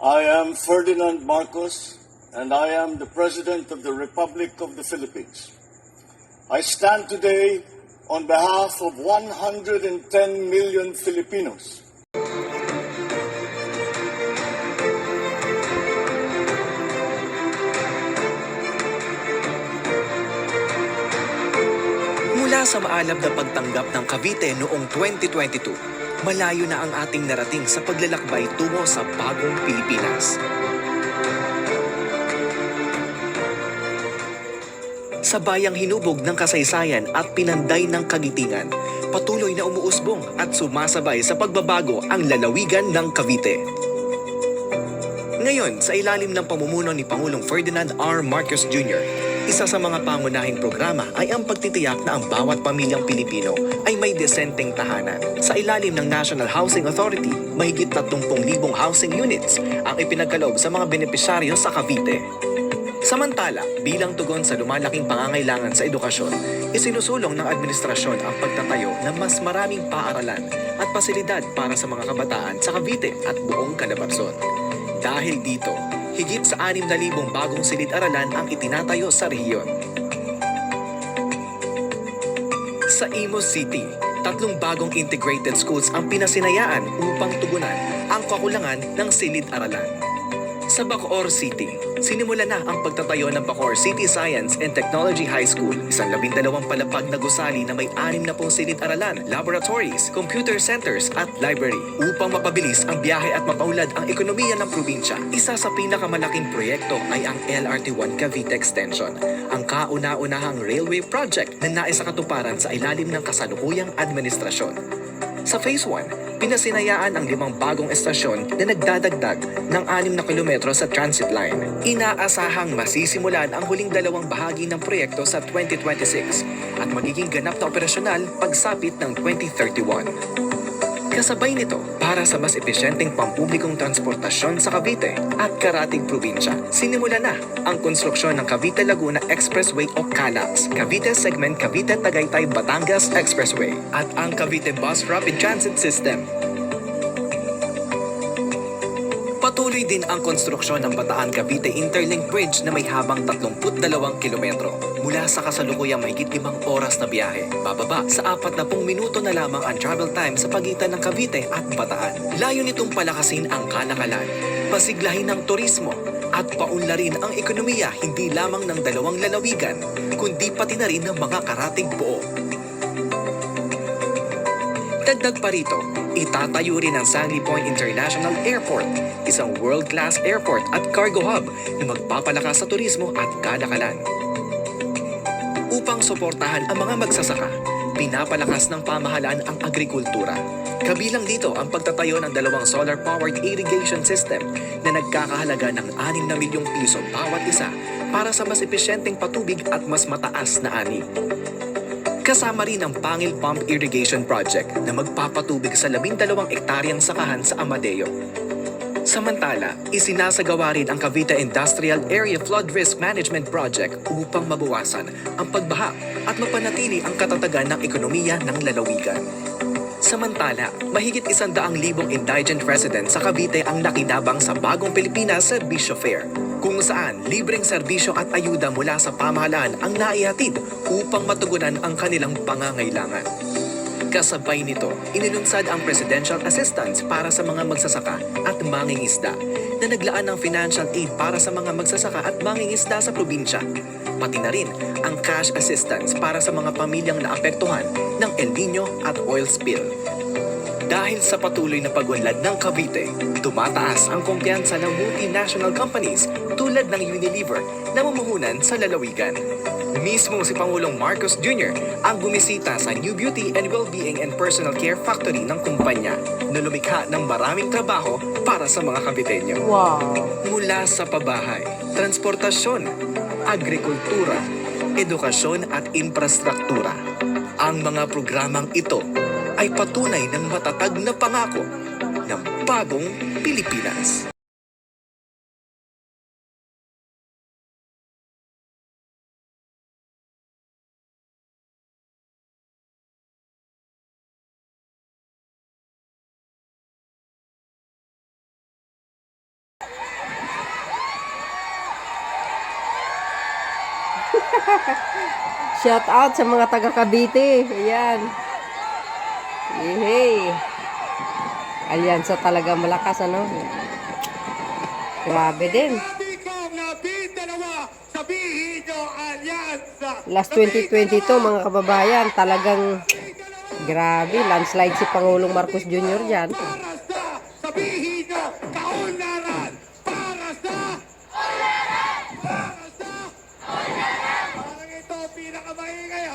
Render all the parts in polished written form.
I am Ferdinand Marcos, and I am the President of the Republic of the Philippines. I stand today on behalf of 110 million Filipinos. Mula sa maalab na pagtanggap ng Cavite noong 2022, malayo na ang ating narating sa paglalakbay tungo sa bagong Pilipinas. Sa bayang hinubog ng kasaysayan at pinanday ng kagitingan, patuloy na umuusbong at sumasabay sa pagbabago ang lalawigan ng Cavite. Ngayon, sa ilalim ng pamumuno ni Pangulong Ferdinand R. Marcos Jr., isa sa mga pangunahing programa ay ang pagtitiyak na ang bawat pamilyang Pilipino ay may desenteng tahanan. Sa ilalim ng National Housing Authority, mahigit 30,000 housing units ang ipinagkaloob sa mga benepisyaryo sa Cavite. Samantala, bilang tugon sa lumalaking pangangailangan sa edukasyon, isinusulong ng administrasyon ang pagtatayo ng mas maraming paaralan at pasilidad para sa mga kabataan sa Cavite at buong Calabarzon. Dahil dito, higit sa 6,000 bagong silid-aralan ang itinatayo sa rehiyon. Sa Imus City, 3 bagong integrated schools ang pinasinayaan upang tugunan ang kakulangan ng silid-aralan. Sa Bacoor City, sinimula na ang pagtatayo ng Bacoor City Science and Technology High School, isang 12 palapag na gusali na may 60 silid-aralan, laboratories, computer centers at library upang mapabilis ang biyahe at mapaunlad ang ekonomiya ng probinsya. Isa sa pinakamalaking proyekto ay ang LRT-1 Cavite Extension, ang kauna-unahang railway project na nais sa katuparan sa ilalim ng kasalukuyang administrasyon. Sa Phase 1, pinasinayaan ang 5 bagong estasyon na nagdadagdag ng 6 na kilometro sa transit line. Inaasahang masisimulan ang huling 2 bahagi ng proyekto sa 2026 at magiging ganap na operasyonal pagsapit ng 2031. Kasabay nito, para sa mas epesyenteng pampublikong transportasyon sa Cavite at karatig probinsya, sinimula na ang konstruksyon ng Cavite-Laguna Expressway o CALAX, Cavite Segment Cavite-Tagaytay-Batangas Expressway, at ang Cavite Bus Rapid Transit System. Patuloy din ang konstruksyon ng Bataan-Cavite Interlink Bridge na may habang 32 kilometro. Mula sa kasalukuyang mahigit 5 oras na biyahe, bababa sa 40 minuto na lamang ang travel time sa pagitan ng Cavite at Bataan. Layo nitong palakasin ang kalakalan, pasiglahin ng turismo, at paunlarin ang ekonomiya hindi lamang ng 2 lalawigan, kundi pati na rin ng mga karatig buo. Dagdag pa rito, itatayo rin ang Sandy Point International Airport, isang world-class airport at cargo hub na magpapalakas sa turismo at kalakalan. Upang suportahan ang mga magsasaka, pinapalakas ng pamahalaan ang agrikultura. Kabilang dito ang pagtatayo ng 2 solar-powered irrigation system na nagkakahalaga ng 6 na milyong piso bawat isa para sa mas epesyenteng patubig at mas mataas na ani. Kasama rin ang Pangil Pump Irrigation Project na magpapatubig sa 12 ektaryang sakahan sa Amadeo. Samantala, isinasagawa rin ang Cavite Industrial Area Flood Risk Management Project upang mabawasan ang pagbaha at mapanatili ang katatagan ng ekonomiya ng lalawigan. Samantala, mahigit 100,000 indigent residents sa Cavite ang nakinabang sa Bagong Pilipinas Serbisyo Fair, kung saan libreng serbisyo at ayuda mula sa pamahalaan ang naihatid upang matugunan ang kanilang pangangailangan. Kasabay nito, inilunsad ang Presidential Assistance para sa mga magsasaka at mangingisda na naglaan ng financial aid para sa mga magsasaka at mangingisda sa probinsya. Pati na rin ang cash assistance para sa mga pamilyang naapektuhan ng El Nino at oil spill. Dahil sa patuloy na pag-unlad ng Cavite, tumataas ang kumpiyansa ng multinational companies tulad ng Unilever na mamumuhunan sa lalawigan. Mismo si Pangulong Marcos Jr. ang bumisita sa New Beauty and Wellbeing and Personal Care Factory ng kumpanya na lumikha ng maraming trabaho para sa mga Caviteño. Wow! Mula sa pabahay, transportasyon, agrikultura, edukasyon at infrastruktura. Ang mga programang ito ay patunay ng matatag na pangako ng bagong Pilipinas. Shout out sa mga taga Cavite. Ayan. Yehey. Alyansa talaga malakas, ano? Grabe din. Last 2022, mga kababayan, talagang grabe. Landslide si Pangulong Marcos Jr. dyan. Sabihin nyo, kaunlaran para sa parang ito pinakamaingay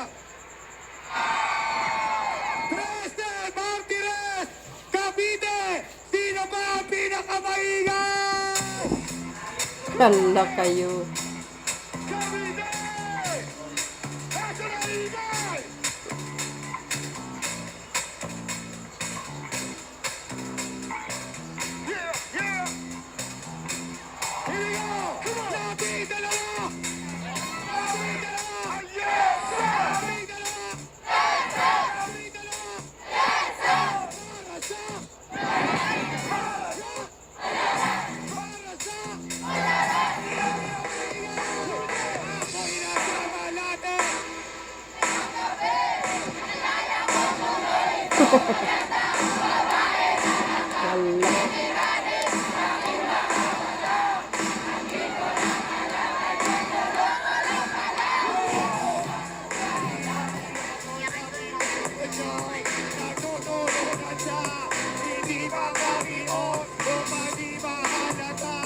President Martirez, Cavite, sino ba ang pinakamaingay? Hala kayo. Cavite! Asa na ingay? Yeah, yeah! Here we go! Labi dalawa! Labi dalawa! Yes! Labi dalawa! Labi dalawa! Para sa ako inasama natin! Hala. Natutunan siya, hindi makarion, di mahalata,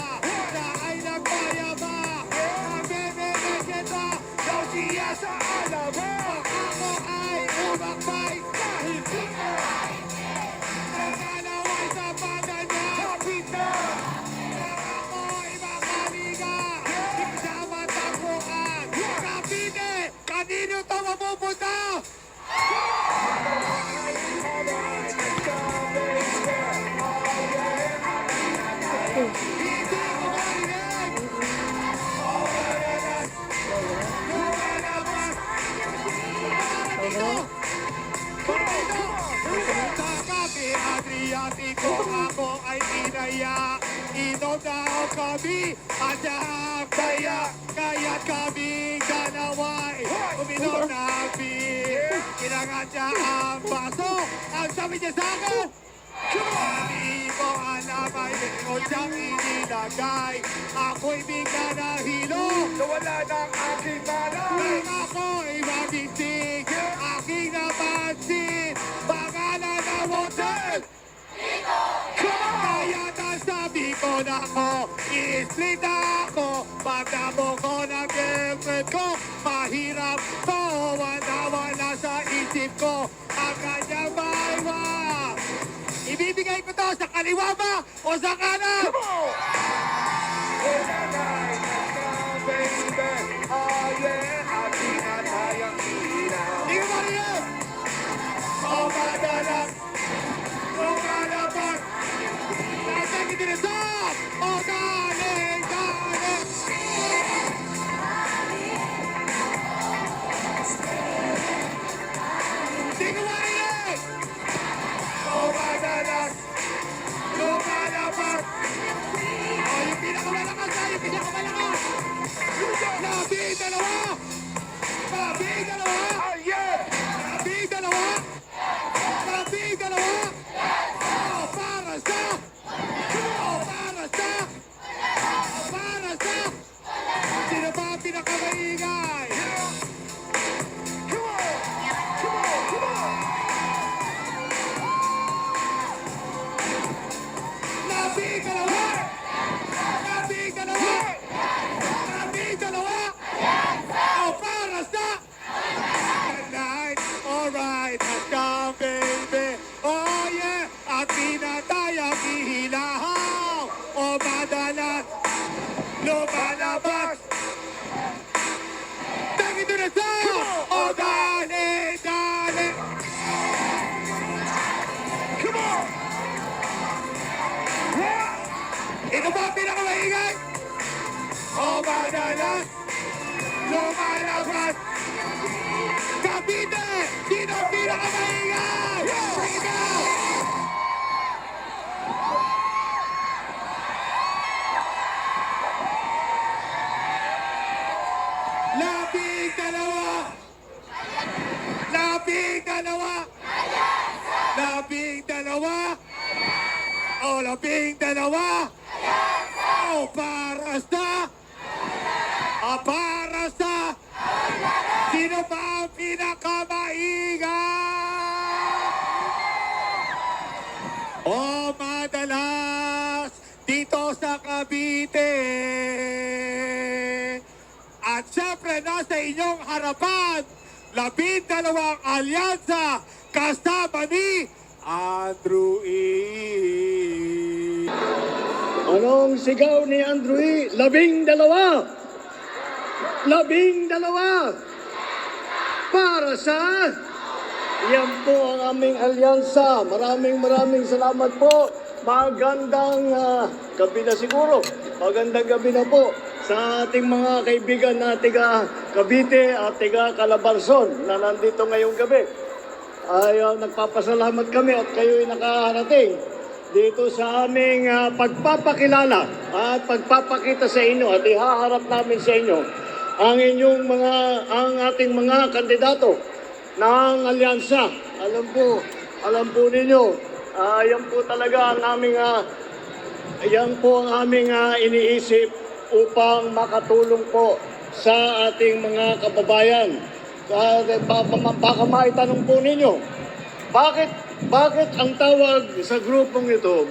na ay nagpayaba, ang bebe-begeta, daw siya sa alamang, ako ay umakbay, dahil di nangalaway sa bagan niya, kapit na, ako ay makaliga, di siya matagpuan, Cavite, kanino ito mapupunta? Adriatico, ako ay inaya. Inom na ang kami, at ang kaya, kaya't kami dalaway. Uminom na ang beer, kinangat niya ang baso. Ang sabi niya sa akin, hindi mo alam ay meron siyang inilagay. Ako'y bigla na hilo, nawala ng aking malay. Nang ako'y mabisig, aking napansin, pangalan ng hotel. Kaya nasabi ko na ako, i-split ako. Pagdamo ko ng girlfriend ko, mahirap to. Wala sa isip ko, ang kanyang baywa. Ibibigay ko to sa kaliwa ba o sa kanan? Hindi ko marinig! O madalas, o kalapag, nasaan itinasap! O galing, galing! Hindi ko marinig! O madalas, lumalabas. O yung pinakamalakas na, yung pinakamalakas. Labi dalawa. Labi dalawa. Labi dalawa. Labi dalawa. O para sa. O para sa. O para sa. Sino ba ang pinakamaingay? Labi dalawa! Labi dalawa! Labi dalawa! O para sa tonight, alright, let's go baby. Oh yeah, at pinatayang ihilahaw. O madalas, lumalabas. Tangin doon na sa! O dali, dali! Come on! Ito ba ang pinakamaingay? O madalas, lumalabas. Cavite, sino ang pinakamaingay? Bring it down! Labi para sa sino ba ang pinakamaingat? O madalas dito sa Cavite. At syempre nasa inyong harapan, 12 alyansa kasama ni Andrew E. Anong sigaw ni Andrew E? 12! 12! Para sa... Yan po ang aming alyansa. Maraming salamat po. Magandang gabi na siguro. Magandang gabi na po sa ating mga kaibigan na tiga Cavite at tiga Calabarzon na nandito ngayong gabi. Ay nagpapasalamat kami at kayo'y nakarating dito sa aming pagpapakilala at pagpapakita sa inyo at ihaharap namin sa inyo ang ating mga kandidato ng alyansa. Alam po ninyo, yan po talaga ang aming iniisip upang makatulong po sa ating mga kababayan. Baka maitanong po ninyo, bakit ang tawag sa grupong ito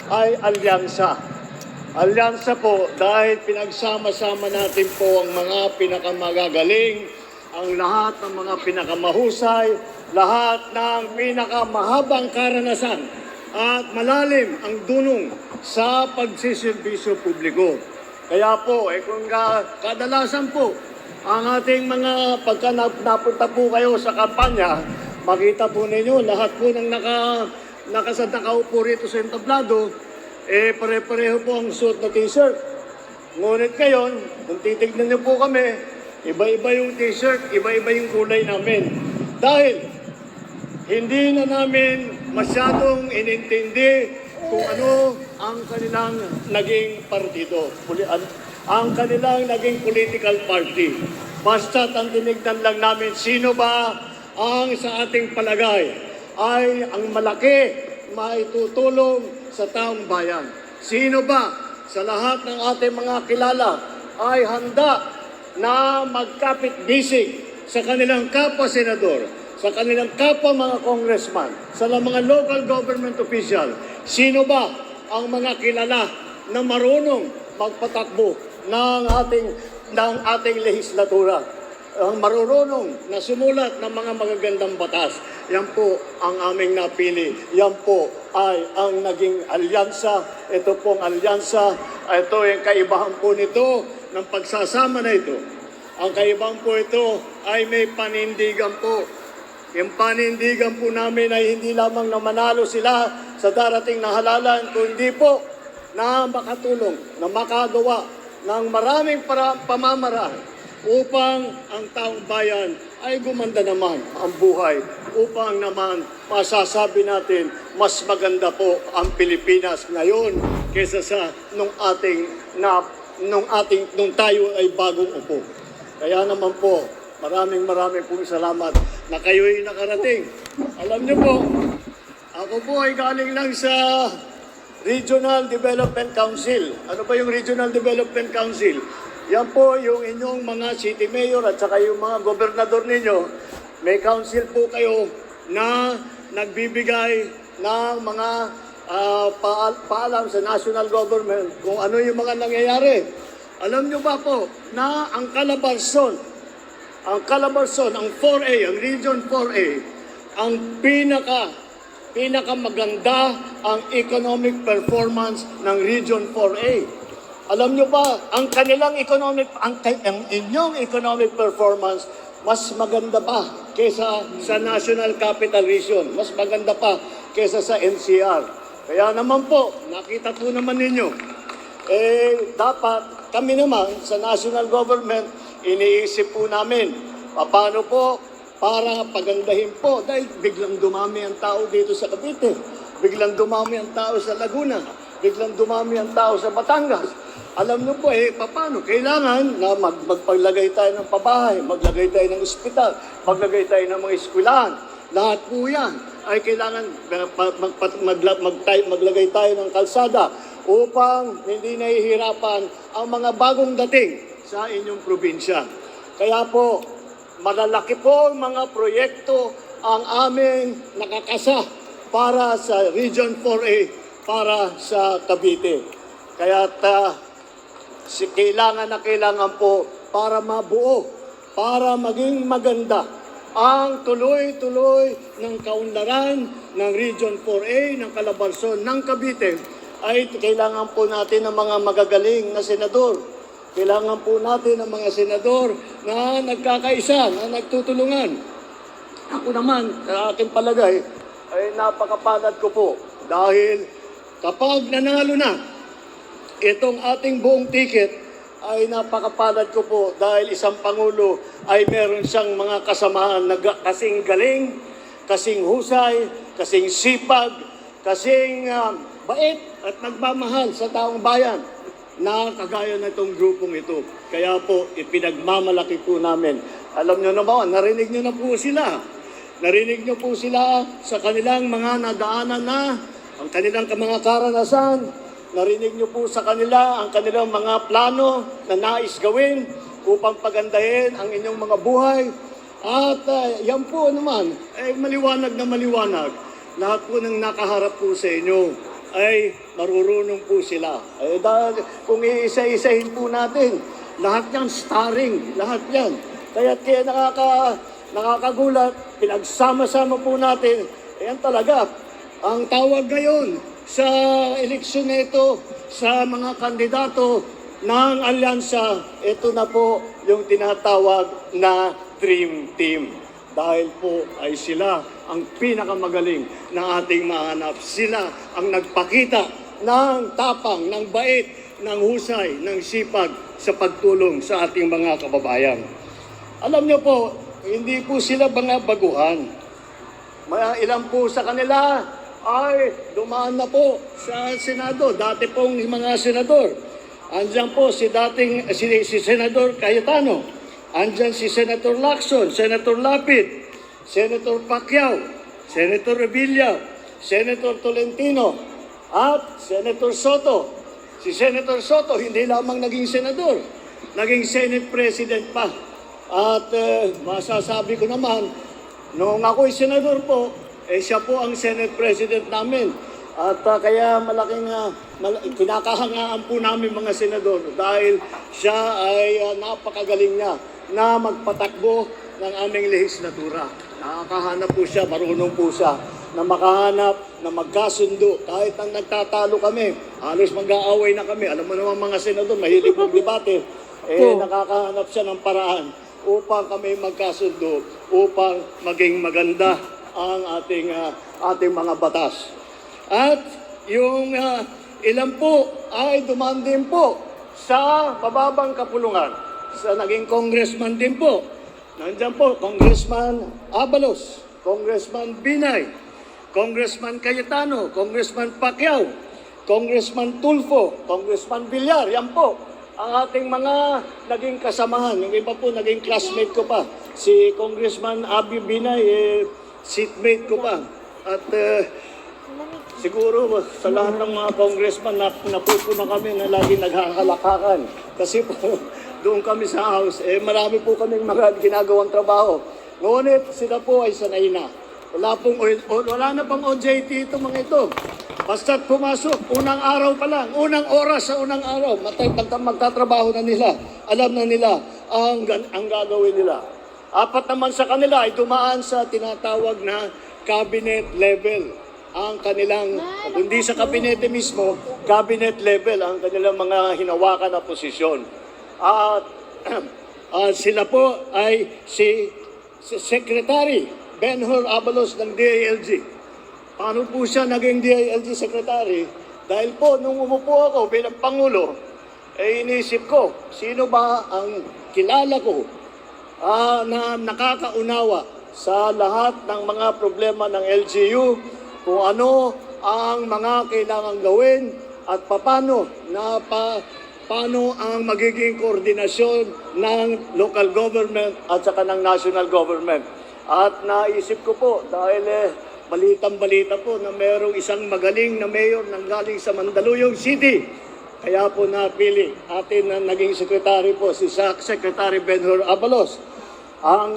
ay alyansa? Alyansa po dahil pinagsama-sama natin po ang mga pinakamagagaling, ang lahat ng mga pinakamahusay, lahat ng pinakamahabang karanasan at malalim ang dunong sa pagsiservisyo publiko. Kaya po, kung kadalasan po, ang ating mga pagka napunta po kayo sa kampanya, makita po ninyo, lahat po ng nakaupo rito sa entablado, pare-pareho po ang suot na t-shirt. Ngunit ngayon, kung titignan niyo po kami, iba-iba yung t-shirt, iba-iba yung kulay namin. Dahil hindi na namin masyadong inintindi kung ano ang kanilang naging partido, ang kanilang naging political party. Basta't ang tinignan lang namin sino ba ang sa ating palagay ay ang malaki maitutulong sa taong bayan. Sino ba sa lahat ng ating mga kilala ay handa na magkapit-bisig sa kanilang kapwa-senador, sa kanilang kapwa mga congressman, sa mga local government official? Sino ba ang mga kilala na marunong magpatakbo ng ating lehislatura? Ang marunong na sumulat ng mga magagandang batas. Yan po ang aming napili. Yan po ay ang naging alyansa. Ito pong alyansa. Ito yung kaibahan po nito ng pagsasama na ito. Ang kaibahan po ito ay may panindigan po. Yung panindigan po namin ay hindi lamang na manalo sila sa darating na halalan, kundi po na makatulong, na makagawa ng maraming pamamaraan upang ang taong bayan ay gumanda naman ang buhay, upang naman masasabi natin mas maganda po ang Pilipinas ngayon kaysa sa nung tayo ay bagong upo. Kaya naman po, maraming pong salamat na kayo'y nakarating. Alam niyo po, ako po ay galing lang sa Regional Development Council. Ano ba yung Regional Development Council? Yan po yung inyong mga city mayor at saka yung mga gobernador ninyo. May council po kayo na nagbibigay ng mga paalam sa national government kung ano yung mga nangyayari. Alam nyo ba po na ang Calabarzon, ang 4A, ang Region 4A, ang pinakamaganda ang economic performance ng Region 4A. Alam nyo ba, ang inyong economic performance mas maganda pa kaysa sa National Capital Region, mas maganda pa kaysa sa NCR. Kaya naman po, nakita po naman ninyo, dapat kami naman sa national government, iniisip po namin, paano po para pagandahin po, dahil biglang dumami ang tao dito sa Cavite, biglang dumami ang tao sa Laguna, biglang dumami ang tao sa Batangas. Alam nyo po paano? Kailangan na magpaglagay tayo ng pabahay, maglagay tayo ng ospital, maglagay tayo ng mga eskwelahan. Lahat po yan ay kailangan maglagay tayo ng kalsada upang hindi nahihirapan ang mga bagong dating sa inyong probinsya. Kaya po, malalaki po ang mga proyekto ang aming nakakasa para sa Region 4A, para sa Cavite. Kaya kailangan po para mabuo, para maging maganda ang tuloy-tuloy ng kaunlaran ng Region 4A, ng Calabarzon, ng Cavite, ay kailangan po natin ng mga magagaling na senador. Kailangan po natin ng mga senador na nagkakaisa, na nagtutulungan. Ako naman, sa aking palagay, ay napakapalad ko po. Dahil kapag nanalo na itong ating buong ticket, ay napakapalad ko po dahil isang Pangulo ay meron siyang mga kasamahan na kasing galing, kasing husay, kasing sipag, kasing bait at nagmamahal sa taong bayan na kagaya na itong grupong ito. Kaya po, ipinagmamalaki po namin. Alam nyo naman, narinig nyo na po sila. Narinig nyo po sila sa kanilang mga nadaanan na, ang kanilang mga karanasan. Narinig nyo po sa kanila ang kanilang mga plano na nais gawin upang pagandahin ang inyong mga buhay. At yan po naman, ay maliwanag na maliwanag. Lahat po ng nakaharap po sa inyo ay marurunong po sila. Dahil kung iisa-isahin po natin, lahat yan starring, lahat yan. Kaya nakakagulat, pinagsama-sama po natin, yan talaga. Ang tawag ngayon sa eleksyon na ito, sa mga kandidato ng alyansa, ito na po yung tinatawag na Dream Team. Dahil po ay sila ang pinakamagaling na ating mahanap. Sila ang nagpakita ng tapang, ng bait, ng husay, ng sipag sa pagtulong sa ating mga kababayan. Alam niyo po, hindi po sila mga baguhan. Ilan po sa kanila ay dumaan na po sa Senado. Dati pong mga senador. Andiyan po si Senador Cayetano. Andyan si Senator Lacson, Senator Lapid, Senator Pacquiao, Senator Revilla, Senator Tolentino, at Senator Soto. Si Senator Soto hindi lamang naging senador, naging Senate President pa. At masasabi ko naman, noong ako'y senador po, siya po ang Senate President namin. At kaya kinakahangaan po namin mga senador dahil siya ay napakagaling niya na magpatakbo ng aming lehislatura. Nakakahanap po siya, marunong po siya na makahanap, na magkasundo. Kahit ang nagtatalo kami, halos mag-aaway na kami. Alam mo naman mga senador, mahilig mag-debate. Nakakahanap siya ng paraan upang kami magkasundo, upang maging maganda ang ating mga batas. At yung ilan po ay dumaan din po sa mababang kapulungan. Sa naging congressman din po. Nandiyan po, Congressman Abalos, Congressman Binay, Congressman Cayetano, Congressman Pacquiao, Congressman Tulfo, Congressman Villar. Yan po ang ating mga naging kasamahan. Yung iba po, naging classmate ko pa. Si Congressman Abi Binay, seatmate ko pa. At siguro sa lahat ng mga congressman napupuna kami na lagi naghahalakakan. Kasi po, doon kami sa house, marami po kaming mga ginagawang trabaho. Ngunit sila po ay sanay na. Wala na pang OJT ito mga ito. Basta't pumasok, unang araw pa lang, unang oras sa unang araw, magtatrabaho na nila. Alam na nila ang gagawin nila. Apat naman sa kanila ay dumaan sa tinatawag na cabinet level. Ang kanilang, hindi sa kabinete mismo, cabinet level ang kanilang mga hinawakan na posisyon. At sila po ay si Secretary Benhur Abalos ng DILG. Paano po siya naging DILG Secretary? Dahil po, nung umupo ako bilang Pangulo, inisip ko, sino ba ang kilala ko na nakakaunawa sa lahat ng mga problema ng LGU, kung ano ang mga kailangang gawin at paano ang magiging koordinasyon ng local government at saka ng national government. At naisip ko po, dahil balitang-balita po na mayroong isang magaling na mayor nang galing sa Mandaluyong City. Kaya po napili atin na naging sekretary po si Secretary Benhur Abalos. Ang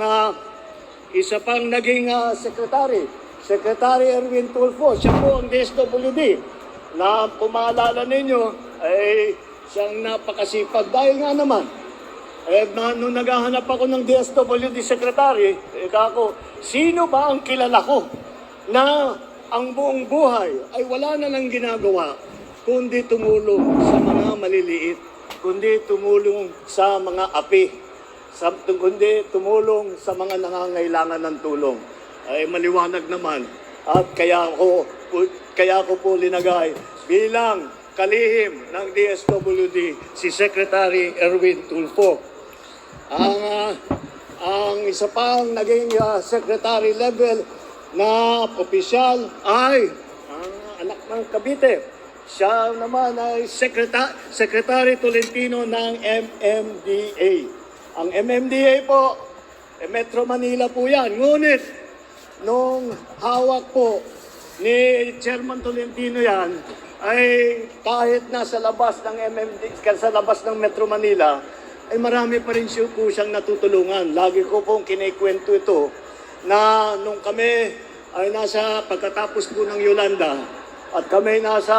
isa pang naging Secretary Erwin Tulfo, siya po ang DSWD na pumaalala ninyo ay siyang napakasipag dahil nga naman nung naghahanap ako ng DSWD Secretary, ako, sino ba ang kilala ko na ang buong buhay ay wala na nang ginagawa kundi tumulong sa mga maliliit, kundi tumulong sa mga api, kundi tumulong sa mga nangangailangan ng tulong. Ay maliwanag naman at kaya ko po linagay bilang kalihim ng DSWD si Secretary Erwin Tulfo. Ang isa pang naging secretary level na opisyal ay ang anak ng Cavite. Siya naman ay Secretary Tolentino ng MMDA. Ang MMDA po, Metro Manila po yan. Ngunit, nung hawak po ni Chairman Tolentino yan, ay kahit nasa labas ng sa labas ng Metro Manila, ay marami pa rin po siyang natutulungan. Lagi ko pong kinikwento ito na nung kami ay nasa pagkatapos po ng Yolanda at kami nasa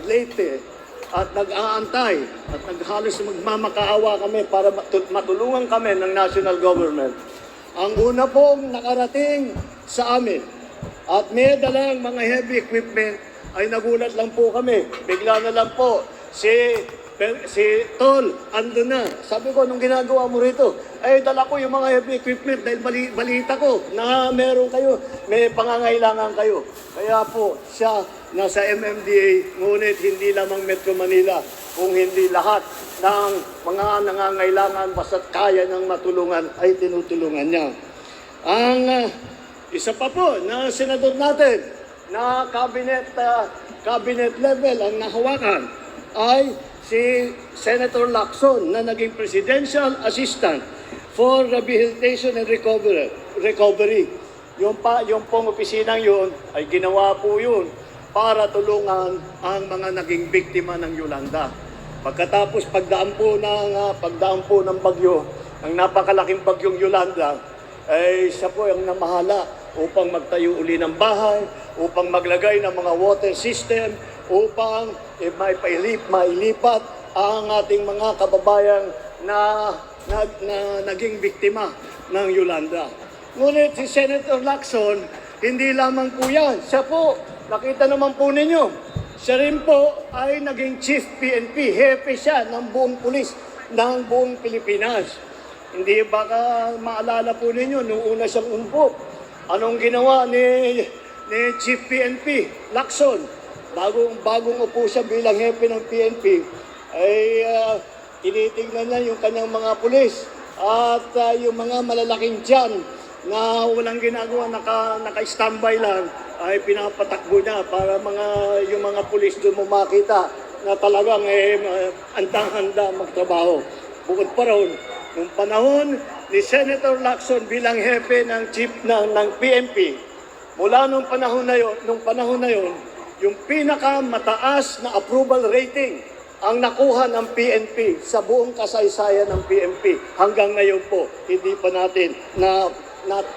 Leyte at nag-aantay at naghalos magmamakaawa kami para matulungan kami ng national government. Ang una pong nakarating sa amin at may dalang mga heavy equipment ay nagulat lang po kami. Bigla na lang po si Tol, ando na. Sabi ko, nung ginagawa mo rito, ay dala ko yung mga heavy equipment dahil balita ko na meron kayo, may pangangailangan kayo. Kaya po, siya nasa MMDA, ngunit hindi lamang Metro Manila, kung hindi lahat ng mga nangangailangan basta't kaya ng matulungan ay tinutulungan niya. Ang isa pa po na senador natin na cabinet level ang nahawakan ay si Senator Lacson na naging Presidential Assistant for Rehabilitation and Recovery. Yung pong opisinang yun ay ginawa po yun para tulungan ang mga naging biktima ng Yolanda. Pagkatapos pagdaan po ng bagyo, ng napakalaking bagyong Yolanda, ay siya po ang namahala upang magtayo uli ng bahay, upang maglagay ng mga water system, upang mailipat ang ating mga kababayan na naging biktima ng Yolanda. Ngunit si Senator Lacson, hindi lamang po yan. Siya po, nakita naman po ninyo, siya rin po ay naging Chief PNP. Hepe siya ng buong pulis ng buong Pilipinas. Hindi baka maalala po ninyo, nung una siyang umpo, anong ginawa ni Chief PNP, Lacson? Bagong upo siya bilang hepe ng PNP, ay tinitingnan na yung kanyang mga pulis at yung mga malalaking tiyan na walang ginagawa, naka-standby lang, ay pinapatakbo niya para yung mga pulis doon mo makita na talagang andang-handa magtrabaho. Bukod pa ron, nung panahon ni Senator Lacson bilang hepe ng chief ng PNP, mula nung panahon na yon, yung pinakamataas na approval rating ang nakuha ng PNP sa buong kasaysayan ng PNP. Hanggang ngayon po, hindi pa natin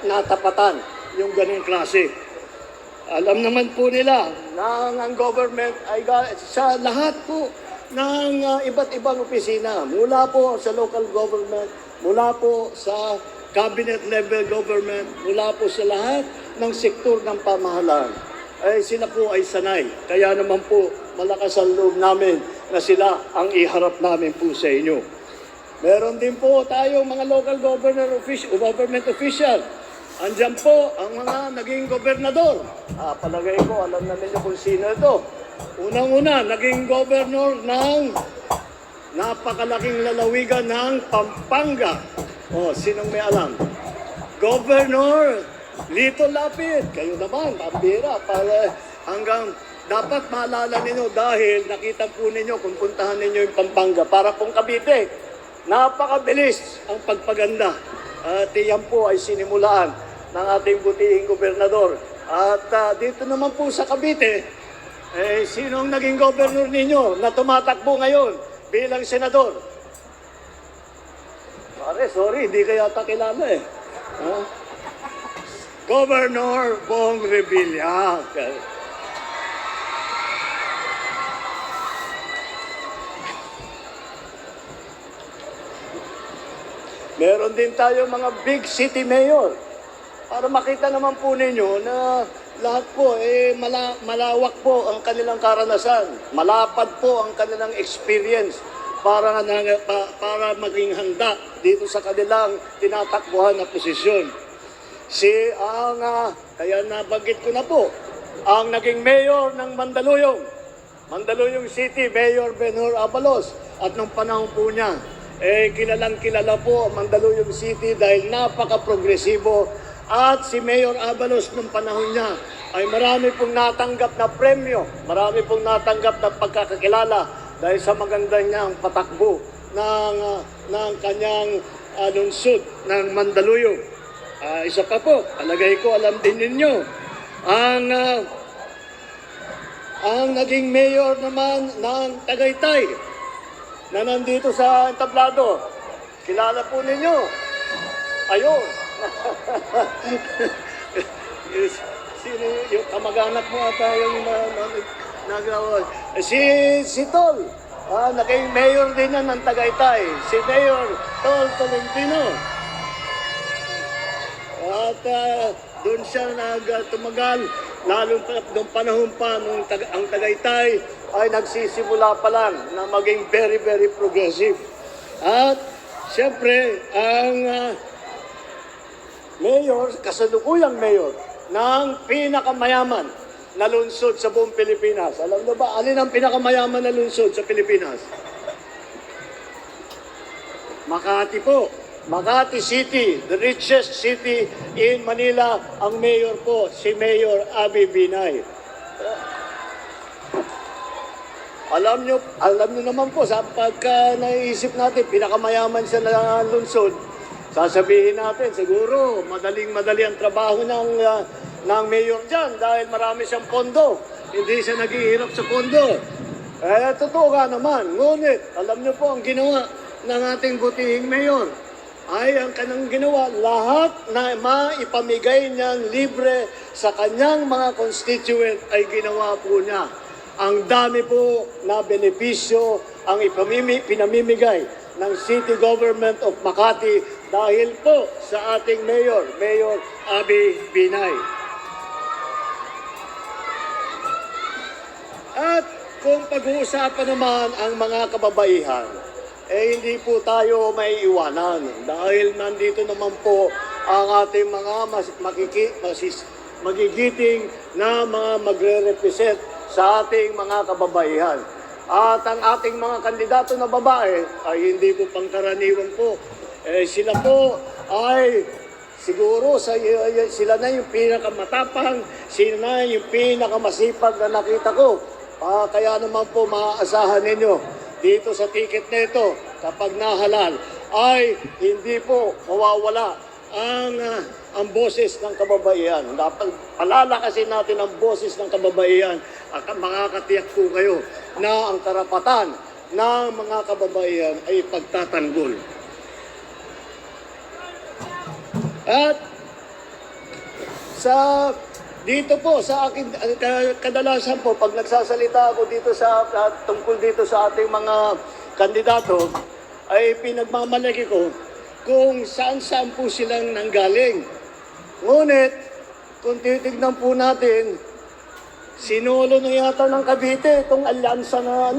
natapatan yung ganung klase. Alam naman po nila na ang government ay sa lahat po ng iba't ibang opisina, mula po sa local government, mula po sa cabinet level government, mula po sa lahat ng sektor ng pamahalaan, ay sila po ay sanay. Kaya naman po, malakas ang loob namin na sila ang iharap namin po sa inyo. Meron din po tayong mga local government official. Andyan po ang mga naging gobernador. Palagay ko, alam na ninyo kung sino ito. Unang-una, naging governor ng napakalaking lalawigan ng Pampanga. Sinong may alam? Governor Lito Lapid. Kayo naman, pambira. Hanggang dapat maalala ninyo dahil nakita po ninyo kung puntahan ninyo yung Pampanga. Para pong Cavite, napakabilis ang pagpaganda. At yan po ay sinimulaan ng ating butihing gobernador. At dito naman po sa Cavite, sinong naging governor ninyo na tumatakbo ngayon bilang senador? Pare, sorry, hindi ka yata kilala eh. Ha? Governor Bong Revilla. Meron din tayo mga big city mayor. Para makita naman po ninyo na lahat po, malawak po ang kanilang karanasan. Malapad po ang kanilang experience para maging handa dito sa kanilang tinatakbuhan na posisyon. Kaya nabanggit ko na po, ang naging mayor ng Mandaluyong City, Mayor Benhur Abalos. At nung panahon po niya, kilalang kilala po ang Mandaluyong City dahil napaka-progresibo. At si Mayor Abalos nung panahon niya ay marami pong natanggap na premyo, marami pong natanggap na pagkakakilala dahil sa maganda niyang patakbo ng kanyang lungsod ng Mandaluyong. Isa pa po, alagay ko alam din ninyo, ang naging mayor naman ng Tagaytay na nandito sa entablado. Kilala po ninyo. Ayun. Sino yung kamag-anak mo ata yung nagawa? Si Tol. Naging mayor din yan ng Tagaytay. Si Mayor Tol Tolentino. At doon siya tumagal, lalo pa noong panahon pa nung ang Tagaytay ay nagsisimula pa lang na maging very, very progressive. At siyempre, ang mayor, kasalukuyang mayor ng pinakamayaman na lungsod sa buong Pilipinas. Alam mo ba, alin ang pinakamayaman na lungsod sa Pilipinas? Makati po. Makati City, the richest city in Manila. Ang mayor po, si Mayor Abby Binay. Alam nyo naman po, sa pagka naisip natin, pinakamayaman siya na lungsod, sasabihin natin, siguro, madaling-madali ang trabaho ng mayor dyan dahil marami siyang pondo. Hindi siya naghihirap sa pondo. Totoo nga naman. Ngunit, alam nyo po, ang ginawa ng ating butihing mayor ay ang kanyang ginawa, lahat na maipamigay niyang libre sa kanyang mga constituent ay ginawa po niya. Ang dami po na benepisyo ang pinamimigay ng City Government of Makati dahil po sa ating Mayor Abby Binay. At kung pag-uusapan naman ang mga kababaihan, hindi po tayo may iwanan dahil nandito naman po ang ating mga magigiting na mga magre-represent sa ating mga kababaihan. At ang ating mga kandidato na babae ay hindi po pangkaraniwan po. Sila po ay siguro sila na yung pinakamatapang, sila na yung pinakamasipag na nakita ko. Kaya naman po maaasahan ninyo dito sa ticket na ito, kapag nahalal, ay hindi po mawawala ang boses ng kababaihan. Dapat palalakasin natin ang boses ng kababaihan at makakatiyak po kayo na ang karapatan ng mga kababaihan ay pagtatanggol. At dito po sa akin, kadalasan po, pag nagsasalita ako dito tungkol dito sa ating mga kandidato, ay pinagmamalaki ko kung saan-saan po silang nanggaling. Ngunit, kung titignan po natin, sinulo na yata ng Cavite itong alyansa na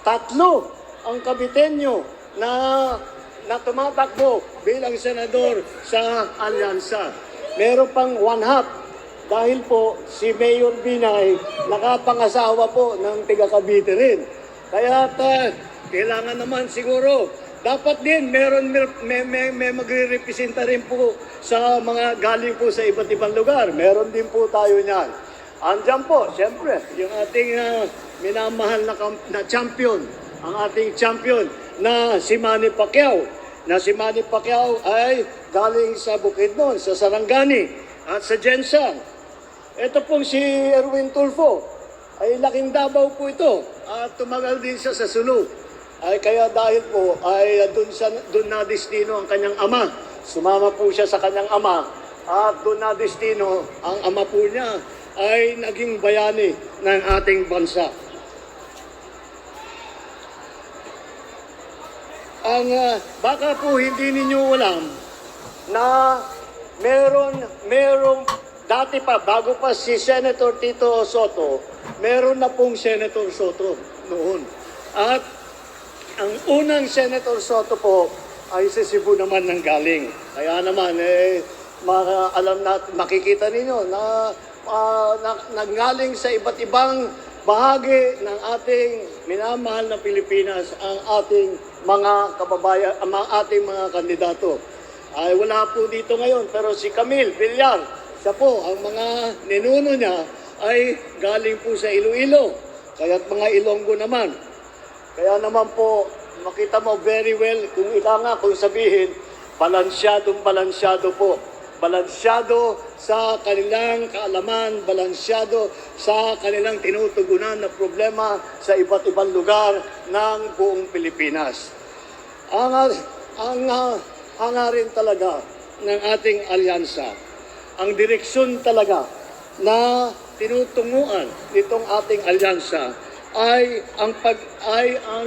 tatlo ang Caviteño na tumatakbo bilang senador sa alyansa. Meron pang one half. Dahil po, si Mayor Binay nakapangasawa po ng tiga Cavite rin. Kaya kailangan naman siguro, dapat din may magre-representa rin po sa mga galing po sa iba't ibang lugar. Meron din po tayo niyan. Andiyan po, siyempre, yung ating minamahal na champion, ang ating champion na si Manny Pacquiao. Na si Manny Pacquiao ay galing sa Bukidnon, sa Sarangani, at sa Jensan. Ito pong si Erwin Tulfo, ay laking Davao po ito, at tumagal din siya sa Sulu. Ay kaya dahil po, ay doon na destino ang kanyang ama. Sumama po siya sa kanyang ama, at doon na destino ang ama po niya ay naging bayani ng ating bansa. Baka po hindi ninyo alam na merong dati pa, bago pa si Senator Tito Soto, meron na pong Senator Soto noon. At ang unang Senator Soto po ay sa Cebu naman nang galing. Kaya naman, alam natin, makikita ninyo na nanggaling sa iba't ibang bahagi ng ating minamahal na Pilipinas ang ating mga kababayan, ang ating mga kandidato. Ay wala po dito ngayon, pero si Camille Villar, siya po, ang mga ninuno niya ay galing po sa Iloilo, kaya't mga Ilonggo naman. Kaya naman po, makita mo very well, kung sabihin, balansyado po. Balansyado sa kanilang kaalaman, balansyado sa kanilang tinutugunan na problema sa iba't ibang lugar ng buong Pilipinas. Ang hangarin talaga ng ating alyansa, ang direksyon talaga na tinutunguan nitong ating alyansa ay ang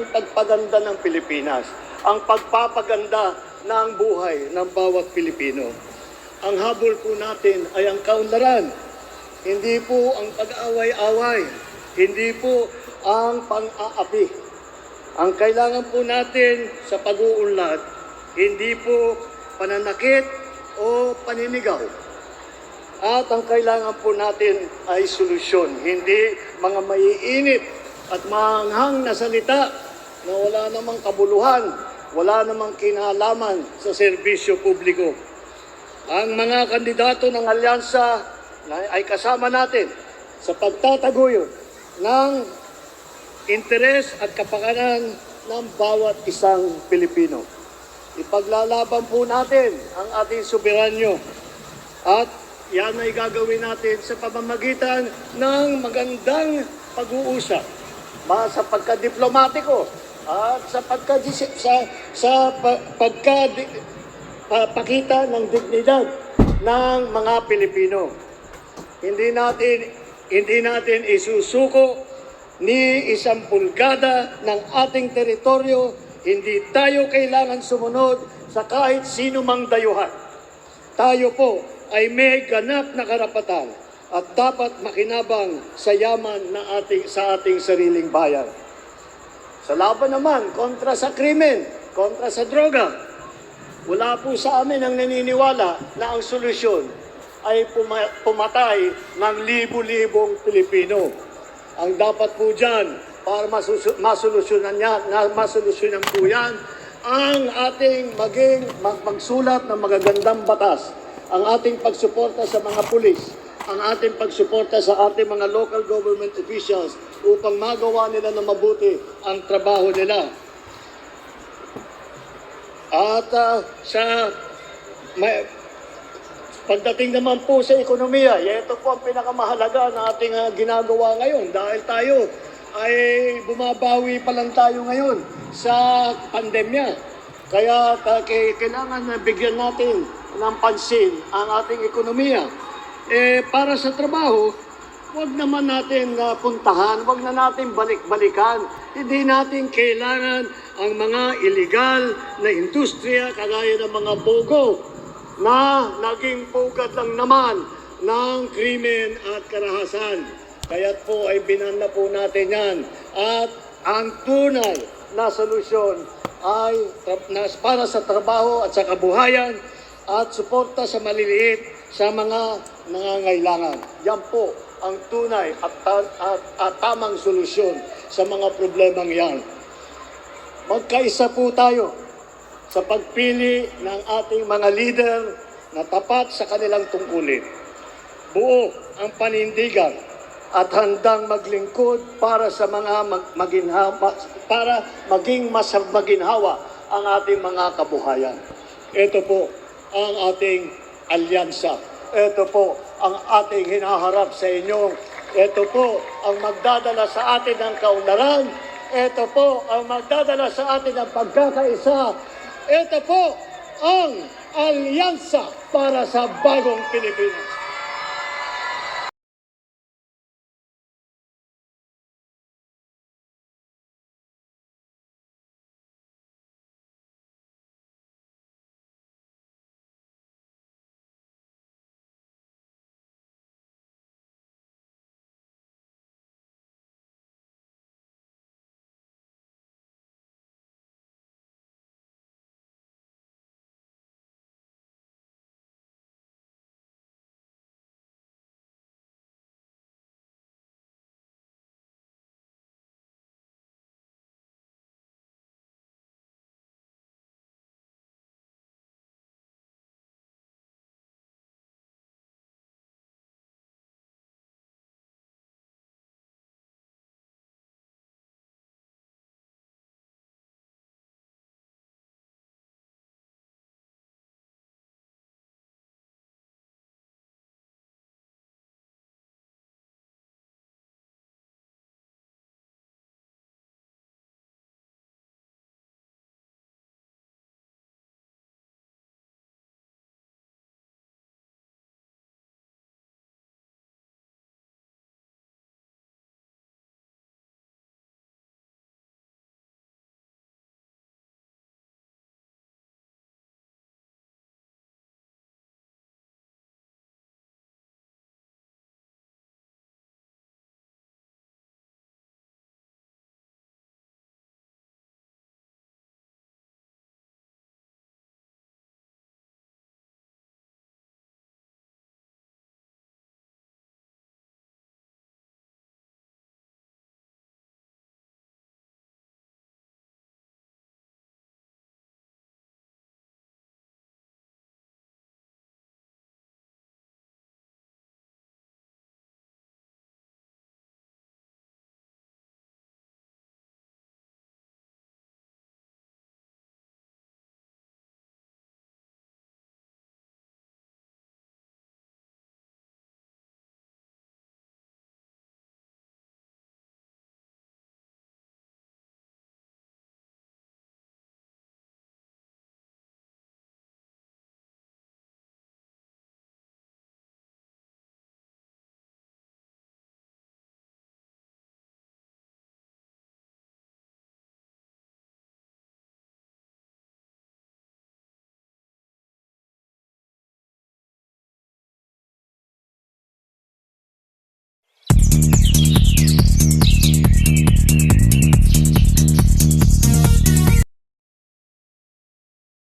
pagpaganda ng Pilipinas, ang pagpapaganda ng buhay ng bawat Pilipino. Ang habol po natin ay ang kaunlaran, hindi po ang pag-away-away, hindi po ang pang-aapi. Ang kailangan po natin sa pag-uunlad, hindi po pananakit o paninigaw. At ang kailangan po natin ay solusyon, hindi mga maiinit at maanghang na salita na wala namang kabuluhan, wala namang kinalaman sa serbisyo publiko. Ang mga kandidato ng alyansa ay kasama natin sa pagtataguyod ng interes at kapakanan ng bawat isang Pilipino. Ipaglalaban po natin ang ating soberanyo at yan ay gagawin natin sa pamamagitan ng magandang pag-uusap, sa pagka-diplomatiko at sa pakita ng dignidad ng mga Pilipino. Hindi natin isusuko ni isang pulgada ng ating teritoryo, hindi tayo kailangan sumunod sa kahit sino mang dayuhan. Tayo po ay may ganap na karapatan at dapat makinabang sa yaman sa ating sariling bayan. Sa laban naman kontra sa krimen, kontra sa droga, wala po sa amin ang naniniwala na ang solusyon ay pumatay ng libu-libong Pilipino. Ang dapat po dyan, para masolusyonan po yan, ang ating magsulat ng magagandang batas, ang ating pagsuporta sa mga pulis, ang ating pagsuporta sa ating mga local government officials upang magawa nila na mabuti ang trabaho nila. At pagdating naman po sa ekonomiya, ito po ang pinakamahalaga na ating ginagawa ngayon dahil tayo ay bumabawi pa lang tayo ngayon sa pandemya. Kaya kailangan na bigyan natin ng pansin ang ating ekonomiya. Para sa trabaho, huwag naman natin puntahan, huwag na natin balik-balikan. Hindi natin kailangan ang mga illegal na industriya kagaya ng mga bogo na naging pugad lang naman ng krimen at karahasan. Kaya't po ay binanda po natin yan. At ang tunay na solusyon ay para sa trabaho at sa kabuhayan at suporta sa maliliit sa mga nangangailangan. Yan po ang tunay at tamang solusyon sa mga problemang yan. Magkaisa po tayo sa pagpili ng ating mga leader na tapat sa kanilang tungkulin. Buo ang panindigan at handang maglingkod para sa mga maging mas maginhawa ang ating mga kabuhayan. Ito po ang ating alyansa. Ito po ang ating hinaharap sa inyo. Ito po ang magdadala sa atin ng kaunlaran. Ito po ang magdadala sa atin ng pagkakaisa. Ito po ang alyansa para sa bagong Pilipinas.